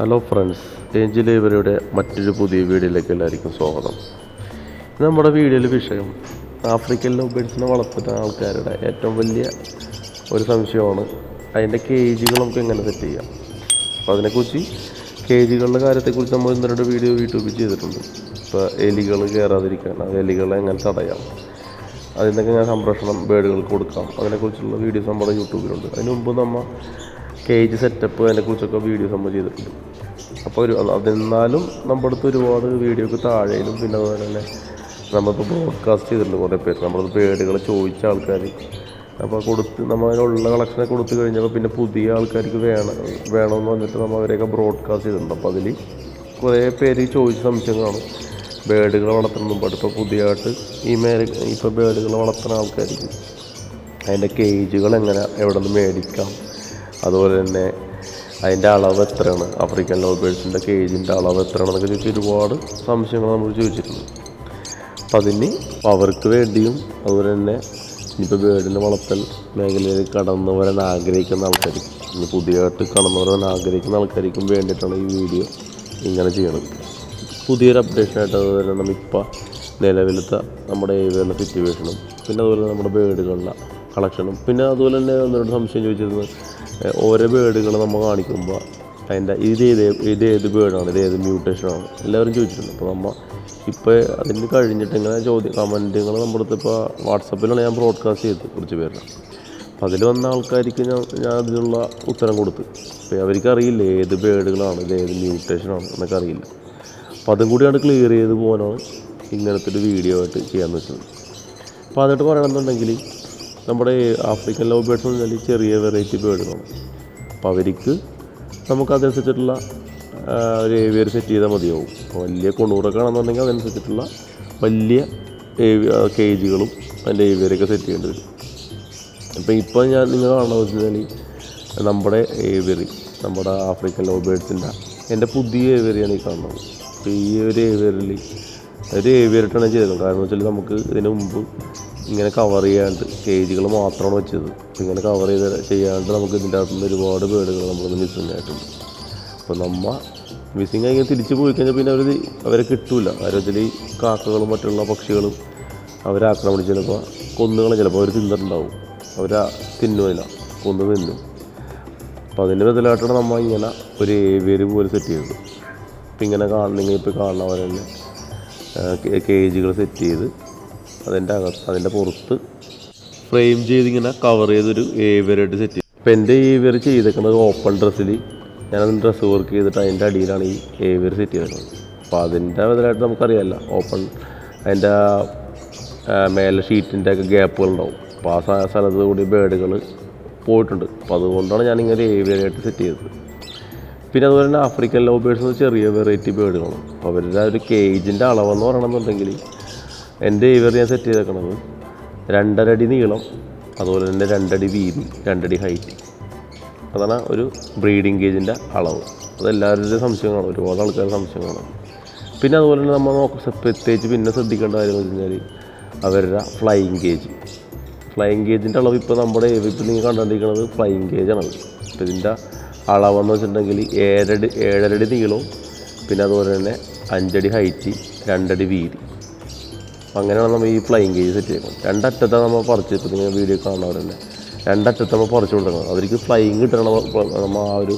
Hello friends, Angel ഏവിയറിയുടെ മറ്റൊരു പുതിയ വീഡിയോയിലേക്ക് എല്ലാവർക്കും സ്വാഗതം. നമ്മുടെ വീഡിയോയിലെ വിഷയം ആഫ്രിക്കൻ ലവ് ബേഡ്സിനെ വളർത്തുന്ന ആൾക്കാരുടെ ഏറ്റവും വലിയ ഒരു സംശയമാണ് അതിൻ്റെ കേജുകൾ നമുക്ക് എങ്ങനെ സെറ്റ് ചെയ്യാം. അപ്പോൾ അതിനെക്കുറിച്ച് കേജുകളുടെ കാര്യത്തെക്കുറിച്ച് നമ്മൾ ഇന്ന് രണ്ട് വീഡിയോ യൂട്യൂബിൽ ചെയ്തിട്ടുണ്ട്. ഇപ്പോൾ എലികൾ കയറാതിരിക്കാൻ, അത് എലികളെ എങ്ങനെ തടയാം, അതിനൊക്കെ എങ്ങനെ സംരക്ഷണം ബേഡുകൾക്ക് കൊടുക്കാം, അതിനെക്കുറിച്ചുള്ള വീഡിയോസ് നമ്മുടെ യൂട്യൂബിലുണ്ട്. അതിന് മുമ്പ് നമ്മൾ കേജ് സെറ്റപ്പ് അതിനെക്കുറിച്ചൊക്കെ വീഡിയോസ് നമ്മൾ ചെയ്തിട്ടുണ്ട്. അപ്പോൾ അതെന്നാലും നമ്മുടെ അടുത്ത് ഒരുപാട് വീഡിയോക്ക് താഴെയും പിന്നെ അതുപോലെ തന്നെ നമ്മളിപ്പോൾ ബ്രോഡ്കാസ്റ്റ് ചെയ്തിട്ടുണ്ട് കുറേ പേര്. നമ്മളത് ബേഡുകൾ ചോദിച്ച ആൾക്കാർ അപ്പോൾ കൊടുത്ത് നമ്മളതിനുള്ള കളക്ഷനെ കൊടുത്തു കഴിഞ്ഞപ്പോൾ പിന്നെ പുതിയ ആൾക്കാർക്ക് വേണമെന്ന് പറഞ്ഞിട്ട് നമ്മൾ അവരെയൊക്കെ ബ്രോഡ്കാസ്റ്റ് ചെയ്തിട്ടുണ്ട്. അപ്പോൾ അതിൽ കുറേ പേര് ചോദിച്ച സംശയങ്ങളാണ് ബേഡുകൾ വളർത്തുന്ന മുമ്പ്. ഇപ്പോൾ പുതിയതായിട്ട് ഇപ്പോൾ ബേഡുകൾ വളർത്തുന്ന ആൾക്കാർക്ക് അതിൻ്റെ കേജുകൾ എവിടെ നിന്ന് മേടിക്കാം, അതുപോലെ തന്നെ അതിൻ്റെ അളവ് എത്രയാണ്, ആഫ്രിക്കൻ ലവ് ബേഡ്സിൻ്റെ കേജിൻ്റെ അളവ് എത്രയാണെന്നൊക്കെ ചോദിച്ച് ഒരുപാട് സംശയങ്ങൾ നമ്മൾ ചോദിച്ചിട്ടുണ്ട്. അപ്പം അതിന് അവർക്ക് വേണ്ടിയും അതുപോലെ തന്നെ ഇനിയിപ്പോൾ ബേഡിൻ്റെ വളർത്തൽ മേഖലയിൽ കടന്നു വരാൻ ആഗ്രഹിക്കുന്ന ആൾക്കാർക്ക്, ഇനി പുതിയതായിട്ട് കടന്നു വരാൻ ആഗ്രഹിക്കുന്ന ആൾക്കാർക്കും വേണ്ടിയിട്ടാണ് ഈ വീഡിയോ ഇങ്ങനെ ചെയ്യണത്. പുതിയൊരു അപ്ഡേഷനായിട്ട് അതുപോലെ തന്നെ നമ്മളിപ്പോൾ നിലവിലത്തെ നമ്മുടെ ഏവിയറിലെ സിറ്റുവേഷനും പിന്നെ അതുപോലെ നമ്മുടെ ബേഡുകളുടെ കളക്ഷനും പിന്നെ അതുപോലെ തന്നെ ഒന്നോട് സംശയം ചോദിച്ചിരുന്നത് ഓരോ ബേഡുകൾ നമ്മൾ കാണിക്കുമ്പോൾ അതിൻ്റെ ഇതേത് ബേഡാണ്, ഇതേത് മ്യൂട്ടേഷനാണ് എല്ലാവരും ചോദിച്ചിട്ടുണ്ട്. അപ്പോൾ നമ്മൾ ഇപ്പോൾ അതിന് കഴിഞ്ഞിട്ട് ഇങ്ങനെ കമൻറ്റുകൾ നമ്മുടെ അടുത്ത് ഇപ്പോൾ വാട്സപ്പിലാണ് ഞാൻ ബ്രോഡ്കാസ്റ്റ് ചെയ്തത് കുറച്ച് പേരുടെ. അപ്പോൾ അതിൽ വന്ന ആൾക്കാർക്ക് ഞാൻ അതിനുള്ള ഉത്തരം കൊടുത്ത്. അപ്പോൾ അവർക്കറിയില്ല ഏത് ബേഡുകളാണ്, ഇതേത് മ്യൂട്ടേഷനാണ് എന്നൊക്കെ അറിയില്ല. അപ്പോൾ അതും കൂടിയാണ് ക്ലിയർ ചെയ്ത് പോകാനാണ് ഇങ്ങനത്തെ ഒരു വീഡിയോ ആയിട്ട് ചെയ്യാമെന്ന് വെച്ചത്. അപ്പോൾ അതിട്ട് പറയണമെന്നുണ്ടെങ്കിൽ നമ്മുടെ ആഫ്രിക്കൻ ലവ് ബേഡ്സ് എന്ന് പറഞ്ഞാൽ ചെറിയ വെറൈറ്റി ബേഡുകളാണ്. അപ്പോൾ അവർക്ക് നമുക്കതനുസരിച്ചിട്ടുള്ള ഒരു ഏവിയർ സെറ്റ് ചെയ്താൽ മതിയാവും. അപ്പോൾ വലിയ കൊണൂറൊക്കെ ആണെന്നുണ്ടെങ്കിൽ അതനുസരിച്ചിട്ടുള്ള വലിയ കേജുകളും അതിൻ്റെ ഏവിയറൊക്കെ സെറ്റ് ചെയ്യേണ്ടി വരും. ഇപ്പോൾ നിങ്ങൾ കാണുന്നത് വെച്ച് കഴിഞ്ഞാൽ നമ്മുടെ ഏവിയറി, നമ്മുടെ ആഫ്രിക്കൻ ലവ് ബേഡ്സിൻ്റെ എൻ്റെ പുതിയ ഏവിയറിയാണ് ഈ കാണുന്നത്. അപ്പോൾ ഈ ഒരു ഏവിയറിൽ ഒരു ഏവിയറിട്ടാണ് ചെയ്തത്. കാരണം വെച്ചാൽ നമുക്ക് ഇതിന് മുമ്പ് ഇങ്ങനെ കവർ ചെയ്യാണ്ട് കേജുകൾ മാത്രമാണ് വെച്ചത്. അപ്പോൾ ഇങ്ങനെ കവർ ചെയ്യാണ്ട് നമുക്ക് ഇതിൻ്റെ അകത്തുനിന്ന് ഒരുപാട് ബേഡുകൾ നമ്മളൊന്ന് മിസ്സിങ് ആയിട്ടുണ്ട്. അപ്പോൾ മിസ്സിങ് ആയി തിരിച്ച് പോയി കഴിഞ്ഞാൽ പിന്നെ അവരെ കിട്ടില്ല. കാര്യത്തിൽ ഈ കാക്കകളും മറ്റുള്ള പക്ഷികളും അവരാക്രമിച്ച് ചിലപ്പോൾ കൊന്നുകളും ചിലപ്പോൾ അവർ തിന്നിട്ടുണ്ടാവും. തിന്നുമില്ല, കൊന്നു തിന്നും. അപ്പോൾ അതിൻ്റെ ബദലായിട്ടാണ് നമ്മൾ ഇങ്ങനെ ഒരു ഏവിയറി പോലെ സെറ്റ് ചെയ്തത്. അപ്പോൾ ഇങ്ങനെ ഇപ്പോൾ കാണുന്ന പോലെ തന്നെ കേജുകൾ സെറ്റ് ചെയ്ത് അതിൻ്റെ പുറത്ത് ഫ്രെയിം ചെയ്തിങ്ങനെ കവർ ചെയ്തൊരു ഏവിയറായിട്ട് സെറ്റ് ചെയ്തു. ഇപ്പോൾ എൻ്റെ ഏവിയർ ചെയ്തേക്കുന്നത് ഓപ്പൺ ഡ്രസ്സിൽ ഞാനതിന് ഡ്രസ്സ് വർക്ക് ചെയ്തിട്ട് അതിൻ്റെ അടിയിലാണ് ഈ ഏവിയർ സെറ്റ് ചെയ്തേക്കുന്നത്. അപ്പോൾ അതിൻ്റെ ബദലായിട്ട് നമുക്കറിയാമല്ല അതിൻ്റെ മേലെ ഷീറ്റിൻ്റെ ഒക്കെ ഗ്യാപ്പുകളുണ്ടാവും. അപ്പോൾ ആ സ്ഥലത്ത് കൂടി ബേഡുകൾ പോയിട്ടുണ്ട്. അപ്പോൾ അതുകൊണ്ടാണ് ഞാനിങ്ങനെ ഏവിയറായിട്ട് സെറ്റ് ചെയ്തത്. പിന്നെ അതുപോലെ തന്നെ ആഫ്രിക്കൻ ലവ് ബേഡ്സ് ചെറിയ വെറൈറ്റി ബേഡുകളാണ്. അപ്പോൾ അവരുടെ ഒരു കേജിൻ്റെ അളവെന്ന് പറയണമെന്നുണ്ടെങ്കിൽ എൻ്റെ ഏവിയർ ഞാൻ സെറ്റ് ചെയ്തേക്കണത് 2.5 അടി നീളം, അതുപോലെ തന്നെ 2 അടി വീതി, 2 അടി ഹൈറ്റ്. അതാണ് ഒരു ബ്രീഡിങ് കേജിൻ്റെ അളവ്. അതെല്ലാവരുടെയും സംശയങ്ങളാണ്, ഒരുപാട് ആൾക്കാരുടെ സംശയങ്ങളാണ്. പിന്നെ അതുപോലെ തന്നെ നമ്മൾ പ്രത്യേകിച്ച് പിന്നെ ശ്രദ്ധിക്കേണ്ട കാര്യം എന്ന് വെച്ച് കഴിഞ്ഞാൽ അവരുടെ ഫ്ലൈയിങ് ഗേജിൻ്റെ അളവ് ഇപ്പോൾ നമ്മുടെ ഇപ്പോൾ നിങ്ങൾ കണ്ടുകൊണ്ടിരിക്കുന്നത് ഫ്ലൈയിങ് ഗേജാണത്. അപ്പോൾ ഇതിൻ്റെ അളവെന്ന് വെച്ചിട്ടുണ്ടെങ്കിൽ 7.5 അടി നീളവും പിന്നെ അതുപോലെ തന്നെ 5 അടി ഹൈറ്റ്, 2 അടി വീതി. അങ്ങനെയാണ് നമ്മൾ ഈ ഫ്ലൈയിങ് കേജ് സെറ്റ് ചെയ്യുന്നത്. രണ്ടറ്റത്താണ് നമ്മൾ പറിച്ച്, ഇപ്പോൾ നിങ്ങൾ വീഡിയോ കാണുന്നവർ തന്നെ രണ്ടറ്റത്ത് നമ്മൾ പറിച്ചു കൊടുക്കുന്നത്. അവർക്ക് ഫ്ലൈയിങ് കിട്ടണം നമ്മൾ ആ ഒരു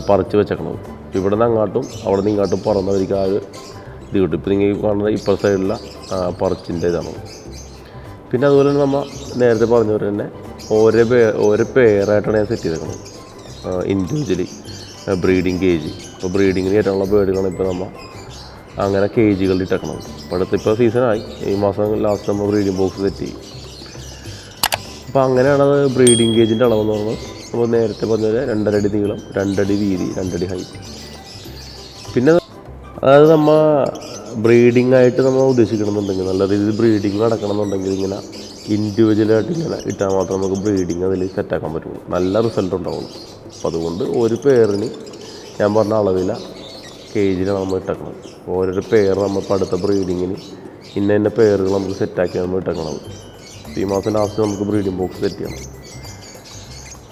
പറിച്ച് വെച്ചേക്കണത്. ഇവിടെ നിന്ന് അങ്ങോട്ടും അവിടെ നിന്ന് ഇങ്ങോട്ടും പറന്നവർക്ക് ആ ഒരു ഇത് കിട്ടും. ഇപ്പോൾ നിങ്ങൾ കാണുന്നത് ഇപ്പുറ സൈഡിലുള്ള പറിച്ചിൻ്റെ ഇതാണ്. പിന്നെ അതുപോലെ തന്നെ നമ്മൾ നേരത്തെ പറഞ്ഞവർ തന്നെ ഓരോ പെയറായിട്ടാണ് ഞാൻ സെറ്റ് ചെയ്തേക്കുന്നത്, ഇൻഡിവിജ്വലി ബ്രീഡിങ് കേജ്. ഇപ്പോൾ ബ്രീഡിങ്ങിന് ആയിട്ടുള്ള ബേഡുകളാണ് ഇപ്പോൾ നമ്മൾ അങ്ങനെ കേജുകളിൽ ഇട്ടേക്കണത്. ഇപ്പോൾ സീസണായി, ഈ മാസം ലാസ്റ്റ് നമ്മൾ ബ്രീഡിംഗ് ബോക്സ് സെറ്റ് ചെയ്യും. അപ്പോൾ അങ്ങനെയാണത് ബ്രീഡിംഗ് കേജിൻ്റെ അളവെന്ന് പറഞ്ഞാൽ നമ്മൾ നേരത്തെ പറഞ്ഞ 2.5 അടി നീളം, 2 അടി വീതി, 2 അടി ഹൈറ്റ്. പിന്നെ അതായത് നമ്മൾ ബ്രീഡിംഗ് ആയിട്ട് നമ്മൾ ഉദ്ദേശിക്കണമെന്നുണ്ടെങ്കിൽ, നല്ല രീതിയിൽ ബ്രീഡിങ് നടക്കണമെന്നുണ്ടെങ്കിൽ ഇങ്ങനെ ഇൻഡിവിജ്വലായിട്ട് ഇങ്ങനെ ഇട്ടാൽ മാത്രം നമുക്ക് ബ്രീഡിങ് അതിൽ സെറ്റാക്കാൻ പറ്റുള്ളൂ, നല്ല റിസൾട്ട് ഉണ്ടാവുള്ളൂ. അപ്പോൾ അതുകൊണ്ട് ഒരു പെയറിന് ഞാൻ പറഞ്ഞ അളവില കേജിലാണ് നമ്മൾ ഇട്ടേക്കണത്. ഓരോരോ പെയർ നമ്മളിപ്പോൾ അടുത്ത ബ്രീഡിങ്ങിന് ഇന്ന പെയറുകൾ നമുക്ക് സെറ്റാക്കി നമ്മൾ ഇട്ടേക്കണത്. ഈ മാസം ലാസ്റ്റ് നമുക്ക് ബ്രീഡിംഗ് ബോക്സ് സെറ്റ് ചെയ്യണം.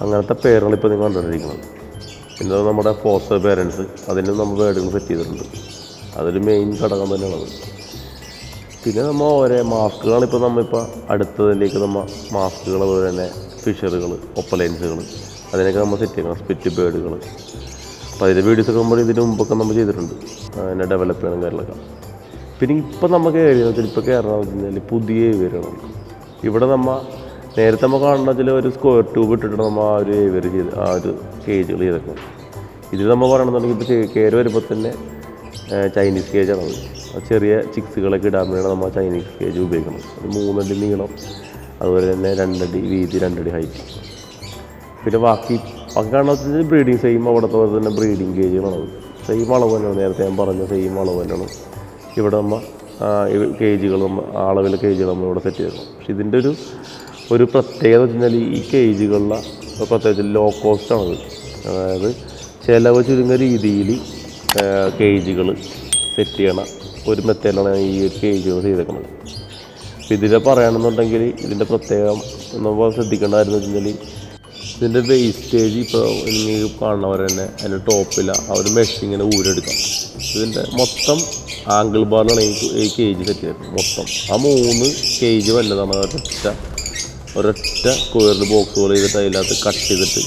അങ്ങനത്തെ പെയറുകളിപ്പോൾ നിങ്ങൾ കണ്ടുകൊണ്ടിരിക്കുന്നത്. പിന്നെ നമ്മുടെ ഫോസ്റ്റർ പേരൻസ് അതിനും നമ്മൾ ബേഡുകൾ സെറ്റ് ചെയ്തിട്ടുണ്ട്. അതൊരു മെയിൻ ഘടകം തന്നെയാണത്. പിന്നെ നമ്മൾ ഓരോ മാസ്കുകളാണ് ഇപ്പോൾ നമ്മളിപ്പോൾ അടുത്തതിലേക്ക് നമ്മൾ മാസ്കുകൾ, അതുപോലെ തന്നെ ഫിഷറുകൾ, ഒപ്പലൈൻസുകൾ അതിനൊക്കെ നമ്മൾ സെറ്റ് ചെയ്യണം. സ്പിറ്റ് ബേഡുകൾ. അപ്പോൾ അതിൻ്റെ വീഡിയോസൊക്കെ നമ്മൾ ഇതിന് മുമ്പൊക്കെ നമ്മൾ ചെയ്തിട്ടുണ്ട്, അതിനെ ഡെവലപ്പ് ചെയ്യണം കാര്യങ്ങളൊക്കെ. പിന്നെ ഇപ്പം നമുക്ക് ഏരിയ ഇപ്പോൾ കയറണമെന്ന് വെച്ച് കഴിഞ്ഞാൽ പുതിയ ഏവിയറിയാണ്. ഇവിടെ നമ്മൾ നേരത്തെ നമ്മൾ കാണുന്ന ചില ഒരു സ്ക്വയർ ട്യൂബ് ഇട്ടിട്ട് നമ്മൾ ആ ഒരു ഏവിയറി ചെയ്ത് ആ ഒരു കേജുകൾ ചെയ്തേക്കണം. ഇതിൽ നമ്മൾ പറയണമെന്നുണ്ടെങ്കിൽ ഇപ്പോൾ കയറി വരുമ്പോൾ തന്നെ ചൈനീസ് കേജാണത്. ചെറിയ ചിക്സുകളൊക്കെ ഇടാൻ വേണ്ടിയാണ് നമ്മൾ ചൈനീസ് കേജ് ഉപയോഗിക്കുന്നത്. അത് 3 അടി നീളം, അതുപോലെ തന്നെ 2 അടി വീതി, 2 അടി ഹൈറ്റ്. പിന്നെ ബാക്കി കാണുന്ന വെച്ചാൽ ബ്രീഡിങ് സെയിം അവിടുത്തെ പോലെ തന്നെ ബ്രീഡിങ് കേജുകളാണത്. സെയിം അളവ് തന്നെയാണ്, നേരത്തെ ഞാൻ പറഞ്ഞ സെയിം അളവ് തന്നെയാണ് ഇവിടെ നമ്മൾ കേജുകൾ, അളവിലെ കേജുകൾ നമ്മളിവിടെ സെറ്റ് ചെയ്തത്. പക്ഷെ ഇതിൻ്റെ ഒരു പ്രത്യേകത വെച്ച് കഴിഞ്ഞാൽ ഈ കേജുകളിലെ പ്രത്യേകിച്ച് ലോ കോസ്റ്റാണത്. അതായത് ചിലവ് ചുരുങ്ങിയ രീതിയിൽ കേജുകൾ സെറ്റ് ചെയ്യണ ഒരു മെത്തേഡിലാണ് ഈ ഒരു കേജുകൾ ചെയ്തേക്കുന്നത്. അപ്പോൾ ഇതിനെ പറയുകയാണെന്നുണ്ടെങ്കിൽ ഇതിൻ്റെ പ്രത്യേകം നമ്മൾ ശ്രദ്ധിക്കേണ്ട കാര്യം എന്ന് വെച്ച് കഴിഞ്ഞാൽ ഇതിൻ്റെ വേസ്റ്റേജ് ഇപ്പോൾ നിങ്ങൾ കാണുന്നവർ തന്നെ അതിൻ്റെ ടോപ്പിൽ ആ ഒരു മെഷ് ഇങ്ങനെ ഊരെടുക്കാം. ഇതിൻ്റെ മൊത്തം ആംഗിൾ ബാറിലാണ് ഈ കേജ് സെറ്റ് ചെയ്തത്. മൊത്തം ആ 3 കേജ് വല്ലതാണ് ഒരൊറ്റ സ്ക്വയറിൽ ബോക്സ് പോലെ ചെയ്തിട്ട് അതിനകത്ത് കട്ട് ചെയ്തിട്ട്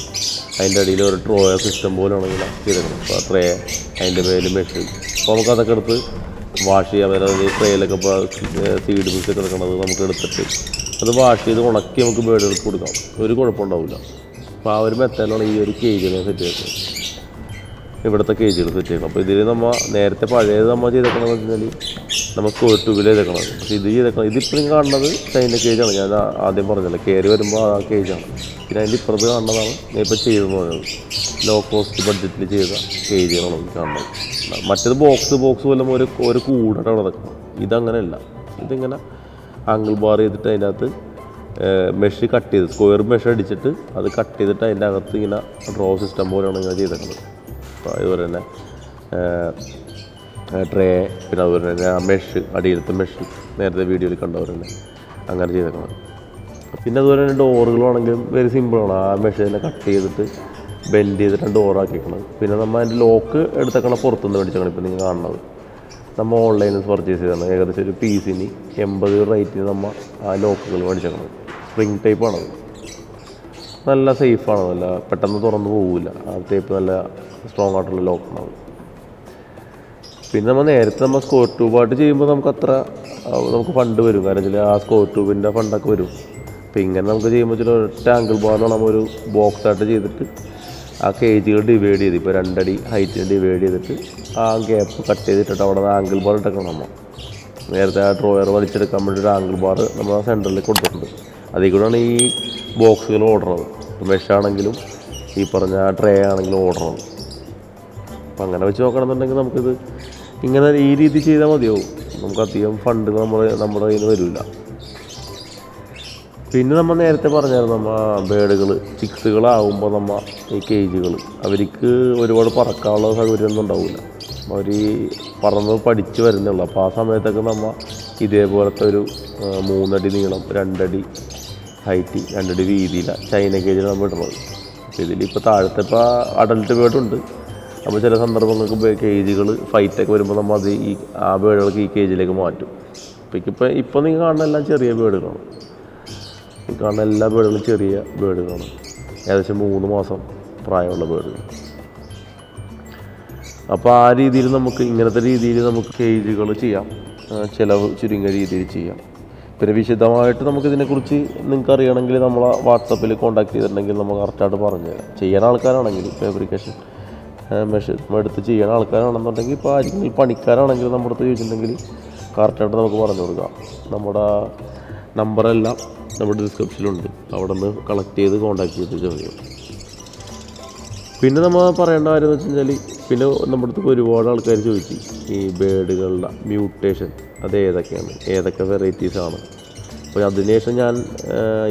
അതിൻ്റെ അടിയിൽ ഒരു ഡ്രോയർ സിസ്റ്റം പോലെയാണ് ഇങ്ങനെ ചെയ്തേക്കുന്നത്. അപ്പോൾ ആ ട്രേ അതിൻ്റെ മേലിൽ മെഷ്. അപ്പോൾ നമുക്കതൊക്കെ എടുത്ത് വാഷ് ചെയ്യാൻ. അതായത് ട്രേയിലൊക്കെ ഇപ്പോൾ സീഡ് മിക്സ് ഒക്കെ എടുക്കണത് നമുക്ക് എടുത്തിട്ട് അത് വാഷ് ചെയ്ത് ഉണക്കി നമുക്ക് ബേഡുകൾക്ക് കൊടുക്കാം. ഒരു കുഴപ്പമുണ്ടാവില്ല. അപ്പോൾ ആ ഒരു മെത്തേഡിലാണ് ഈ ഒരു കേജിനെ സെറ്റ് ചെയ്തത്, ഇവിടുത്തെ കേജുകൾ സെറ്റ് ചെയ്യണം. അപ്പോൾ ഇതിൽ നമ്മൾ നേരത്തെ പഴയത് നമ്മൾ ചെയ്തേക്കണമെന്ന് വെച്ച് കഴിഞ്ഞാൽ നമ്മൾ സ്ക്വയർ ട്യൂബിൽ ചെയ്തേക്കണത്. പക്ഷേ ഇത് ചെയ്തേക്കണം, ഇതിപ്പോഴും കാണുന്നത് ചൈന കേജാണ്. ഞാൻ ആദ്യം പറഞ്ഞല്ലോ, കയറി വരുമ്പോൾ ആ കേജാണ്. പിന്നെ അതിൻ്റെ ഇപ്പുറത്ത് കാണുന്നതാണ് ഞാൻ ഇപ്പോൾ ചെയ്തെന്ന് പറഞ്ഞത്. ലോ കോസ്റ്റ് ബഡ്ജറ്റിൽ ചെയ്ത കേജുകളാണ് നമുക്ക് കാണുന്നത്. മറ്റേത് ബോക്സ് പോലെ ഒരു കൂടാണ് അവിടെ നിൽക്കണം. ഇതങ്ങനെയല്ല. ഇതിങ്ങനെ ആംഗിൾ ബാർ ചെയ്തിട്ട് അതിനകത്ത് മെഷ് കട്ട് ചെയ്ത് സ്ക്വയർ മെഷ് അടിച്ചിട്ട് അത് കട്ട് ചെയ്തിട്ട് അതിൻ്റെ അകത്ത് ഇങ്ങനെ ഡ്രോ സിസ്റ്റം പോലെയാണ് ഇങ്ങനെ ചെയ്തേക്കുന്നത്. അപ്പോൾ അതുപോലെ തന്നെ ട്രേ, പിന്നെ അതുപോലെ തന്നെ ആ മെഷ്, അടിയിലത്തെ മെഷ് നേരത്തെ വീഡിയോയിൽ കണ്ടവർ തന്നെ അങ്ങനെ ചെയ്തേക്കണം. പിന്നെ അതുപോലെ തന്നെ ഡോറുകളാണെങ്കിലും വെരി സിമ്പിളാണ്. ആ മെഷ് തന്നെ കട്ട് ചെയ്തിട്ട് ബെൻഡ് ചെയ്തിട്ടാണ് ഡോറാക്കിയേക്കുന്നത്. പിന്നെ നമ്മൾ അതിൻ്റെ ലോക്ക് എടുത്തേക്കണം പുറത്തുനിന്ന് മേടിച്ചേക്കണം. ഇപ്പോൾ നിങ്ങൾ കാണുന്നത് നമ്മൾ ഓൺലൈനിൽ പർച്ചേസ് ചെയ്താണ്. ഏകദേശം ഒരു പീസിന് 80 റേറ്റിന് നമ്മൾ ആ ലോക്കുകൾ മേടിച്ചേക്കണം. സ്പ്രിങ് ടൈപ്പാണത്. നല്ല സേഫാണ്, നല്ല പെട്ടെന്ന് തുറന്ന് പോകില്ല. ആ ടൈപ്പ് നല്ല സ്ട്രോങ് ആയിട്ടുള്ള ലോക്കാണത്. പിന്നെ നമ്മൾ നേരത്തെ സ്ക്വയർ ട്യൂബായിട്ട് ചെയ്യുമ്പോൾ നമുക്ക് ഫണ്ട് വരും. കാരണം വെച്ചാൽ ആ സ്ക്വയർ ട്യൂബിൻ്റെ ഫണ്ടൊക്കെ വരും. അപ്പോൾ ഇങ്ങനെ നമുക്ക് ചെയ്യുമ്പോൾ ചില ഒറ്റ ആംഗിൾ ബാറിലാണ് നമ്മൾ ഒരു ബോക്സായിട്ട് ചെയ്തിട്ട് ആ കേജുകൾ ഡിവൈഡ് ചെയ്ത് ഇപ്പോൾ 2 അടി ഹൈറ്റിന് ഡിവൈഡ് ചെയ്തിട്ട് ആ ഗ്യാപ്പ് കട്ട് ചെയ്തിട്ട് അവിടെ ആംഗിൾ ബാർ ഇട്ടേക്കണം. നമ്മൾ നേരത്തെ ആ ഡ്രോയർ വലിച്ചെടുക്കാൻ വേണ്ടി ഒരു ആംഗിൾ ബാർ നമ്മൾ ആ സെൻറ്ററിൽ കൊടുത്തിട്ടുണ്ട്. അതിൽ കൂടെയാണ് ഈ ബോക്സുകൾ ഓടുന്നത്. മെഷാണെങ്കിലും ഈ പറഞ്ഞ ട്രേ ആണെങ്കിലും ഓടുന്നത്. അപ്പം അങ്ങനെ വെച്ച് നോക്കണമെന്നുണ്ടെങ്കിൽ നമുക്കിത് ഇങ്ങനെ ഈ രീതി ചെയ്താൽ മതിയാവും. നമുക്ക് അധികം ഫണ്ട് നമ്മുടെ കയ്യിൽ നിന്ന് വരില്ല. പിന്നെ നമ്മൾ നേരത്തെ പറഞ്ഞായിരുന്നു, ബേഡുകൾ ചിക്സുകളാകുമ്പോൾ ഈ കേജുകൾ അവർക്ക് ഒരുപാട് പറക്കാനുള്ള സൗകര്യമൊന്നും ഉണ്ടാവില്ല. അവർ പറന്ന് പഠിച്ച് വരുന്നുള്ളൂ. അപ്പോൾ ആ സമയത്തൊക്കെ ഇതേപോലത്തെ ഒരു 3 അടി നീളം, 2 അടി ഹൈറ്റ്, 2 അടി വീതിയിലാണ് ചൈന കേജിൽ നമ്മൾ ഇടുന്നത്. അപ്പോൾ ഇതിലിപ്പോൾ താഴത്തെ ഇപ്പോൾ അഡൽട്ട് ബേഡുണ്ട്. അപ്പോൾ ചില സന്ദർഭങ്ങൾക്ക് കേജുകൾ ഫൈറ്റൊക്കെ വരുമ്പോൾ നമ്മൾ അത് ആ ബേഡുകൾക്ക് ഈ കേജിലേക്ക് മാറ്റും. ഇപ്പോൾ നിങ്ങൾ കാണുന്ന എല്ലാം ചെറിയ ബേഡുകളാണ്. ഈ കാണുന്ന എല്ലാ ബേഡുകളും ചെറിയ ബേഡുകളാണ്. ഏകദേശം 3 മാസം പ്രായമുള്ള ബേഡുകൾ. അപ്പോൾ ആ രീതിയിൽ ഇങ്ങനത്തെ രീതിയിൽ നമുക്ക് കേജുകൾ ചെയ്യാം. ചിലവ് ചുരുങ്ങിയ രീതിയിൽ ചെയ്യാം. പിന്നെ വിശദമായിട്ട് നമുക്കിതിനെക്കുറിച്ച് നിങ്ങൾക്ക് അറിയണമെങ്കിൽ നമ്മളെ വാട്സപ്പിൽ കോൺടാക്ട് ചെയ്തിട്ടുണ്ടെങ്കിൽ നമുക്ക് കറക്റ്റായിട്ട് പറഞ്ഞു തരാം. ചെയ്യുന്ന ആൾക്കാരാണെങ്കിൽ ഫാബ്രിക്കേഷൻ മെഷീൻ എടുത്ത് ചെയ്യുന്ന ആൾക്കാരാണെന്നുണ്ടെങ്കിൽ ഇപ്പോൾ ആരെങ്കിലും പണിക്കാരാണെങ്കിൽ നമ്മുടെ അടുത്ത് ചോദിച്ചിട്ടുണ്ടെങ്കിൽ കറക്റ്റായിട്ട് നമുക്ക് പറഞ്ഞു കൊടുക്കാം. നമ്മുടെ നമ്പറെല്ലാം നമ്മുടെ ഡിസ്ക്രിപ്ഷനിലുണ്ട്. അവിടെ നിന്ന് കളക്ട് ചെയ്ത് കോൺടാക്ട് ചെയ്ത് ചോദിക്കും. പിന്നെ നമ്മൾ പറയേണ്ട കാര്യം എന്ന് വെച്ച് കഴിഞ്ഞാൽ, പിന്നെ നമ്മുടെ അടുത്ത് ഒരുപാട് ആൾക്കാർ ചോദിച്ചു ഈ ബേഡുകളുടെ മ്യൂട്ടേഷൻ അത് ഏതൊക്കെ വെറൈറ്റീസാണ്. അപ്പോൾ അതിനുശേഷം ഞാൻ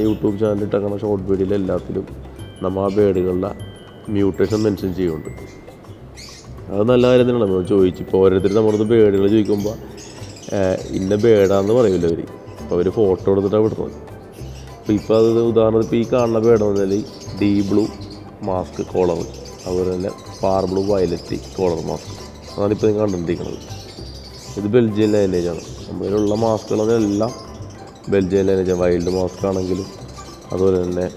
യൂട്യൂബ് ചാനലിട്ടങ്ങനെ ഷോർട്ട് വീഡിയോയിൽ എല്ലാത്തിലും നമ്മൾ ആ ബേഡുകളുടെ മ്യൂട്ടേഷൻ മെൻഷൻ ചെയ്യുന്നുണ്ട്. അത് നല്ല കാര്യം തന്നെയാണ്. നമ്മൾ ചോദിച്ചു ഇപ്പോൾ ഓരോരുത്തർ നമ്മളത് ബേഡുകൾ ചോദിക്കുമ്പോൾ ഇന്ന ബേഡാന്ന് പറയില്ല അവർ. അപ്പോൾ അവർ ഫോട്ടോ എടുത്തിട്ടാണ് വിടുന്നത്. അപ്പോൾ അത് ഉദാഹരണത്തിന് ഇപ്പോൾ ഈ കാണുന്ന ബേഡെന്ന് പറഞ്ഞാൽ ഡീ ബ്ലൂ മാസ്ക് കോളർ. അതുപോലെ തന്നെ പാർ ബ്ലൂ വയലറ്റ് കോളർ മാസ്ക്. അതാണിപ്പോൾ നിങ്ങൾ കണ്ടുകൊണ്ടിരിക്കുന്നത്. ഇത് ബെൽജിയൻ ലൈനേജാണ്. നമ്മളിലുള്ള മാസ്കുകളെല്ലാം ബെൽജിയൻ ലൈനേജ്. വൈൽഡ് മാസ്ക് ആണെങ്കിലും അതുപോലെ തന്നെ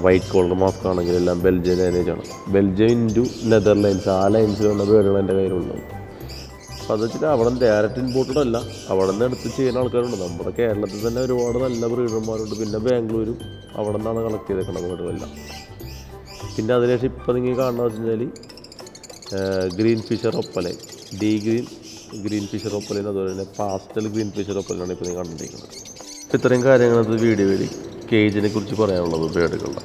വൈറ്റ് കോളർ മാസ്ക് ആണെങ്കിലും എല്ലാം ബെൽജിയൻ ലൈനേജാണ്. ബെൽജിയം ഇൻറ്റു നെതർലാൻഡ്സ്, ആ ലൈൻസിലുള്ള ബേഡുകൾ എൻ്റെ കയ്യിലുള്ളത്. അപ്പോൾ അത് വെച്ചിട്ട് അവിടെ നിന്ന് ഡയറക്റ്റ് ഇമ്പോർട്ടഡ് അല്ല, അവിടെ നിന്ന് എടുത്ത് ചെയ്യുന്ന ആൾക്കാരുണ്ട്. നമ്മുടെ കേരളത്തിൽ തന്നെ ഒരുപാട് നല്ല ബ്രീഡർമാരുണ്ട്. പിന്നെ ബാംഗ്ലൂരും അവിടെ നിന്നാണ് കളക്ട് ചെയ്തേക്കുന്നത് ബേഡുകളെല്ലാം. പിന്നെ അതിനുശേഷം ഇപ്പോൾ നിങ്ങൾ കാണുന്നത് വെച്ച് കഴിഞ്ഞാൽ green fisher opaline, green fisher opaline, അതുപോലെ തന്നെ പാസ്റ്റൽ ഗ്രീൻ ഫിഷർ ഒപ്പലൈനാണ് ഇപ്പോൾ നിങ്ങൾ കണ്ടിരിക്കുന്നത്. അപ്പോൾ ഇത്രയും കാര്യങ്ങളത് വീഡിയോയിൽ കേജിനെ കുറിച്ച് പറയാനുള്ളത് ബേഡുകളുടെ.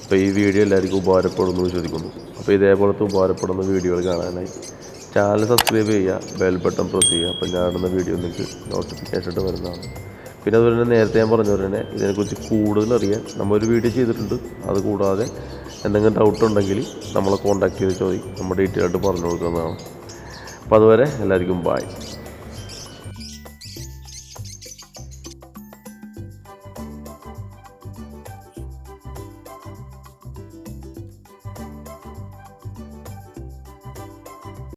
അപ്പോൾ ഈ വീഡിയോ എല്ലാവർക്കും ഉപകാരപ്പെടുന്നു വിശ്വസിക്കുന്നു. അപ്പോൾ ഇതേപോലത്തെ ഉപകാരപ്പെടുന്ന വീഡിയോകൾ കാണാനായി ചാനൽ സബ്സ്ക്രൈബ് ചെയ്യുക, ബെൽ ബട്ടൺ പ്രസ് ചെയ്യുക. അപ്പോൾ ഞാൻ ഇടുന്ന വീഡിയോ നിങ്ങൾക്ക് നോട്ടിഫിക്കേഷൻ ആയിട്ട് വരുന്നതാണ്. പിന്നെ അതുപോലെ തന്നെ നേരത്തെ ഞാൻ പറഞ്ഞ പോലെ തന്നെ ഇതിനെക്കുറിച്ച് കൂടുതൽ അറിയാൻ നമ്മളൊരു വീഡിയോ ചെയ്തിട്ടുണ്ട്. അതുകൂടാതെ എന്തെങ്കിലും ഡൗട്ട് ഉണ്ടെങ്കിൽ നമ്മളെ കോൺടാക്ട് ചെയ്ത് ചോദിക്കും, നമ്മൾ ഡീറ്റെയിൽ ആയിട്ട് പറഞ്ഞു കൊടുക്കുന്നതാണ്. അപ്പോൾ അതുവരെ എല്ലാവർക്കും ബൈ.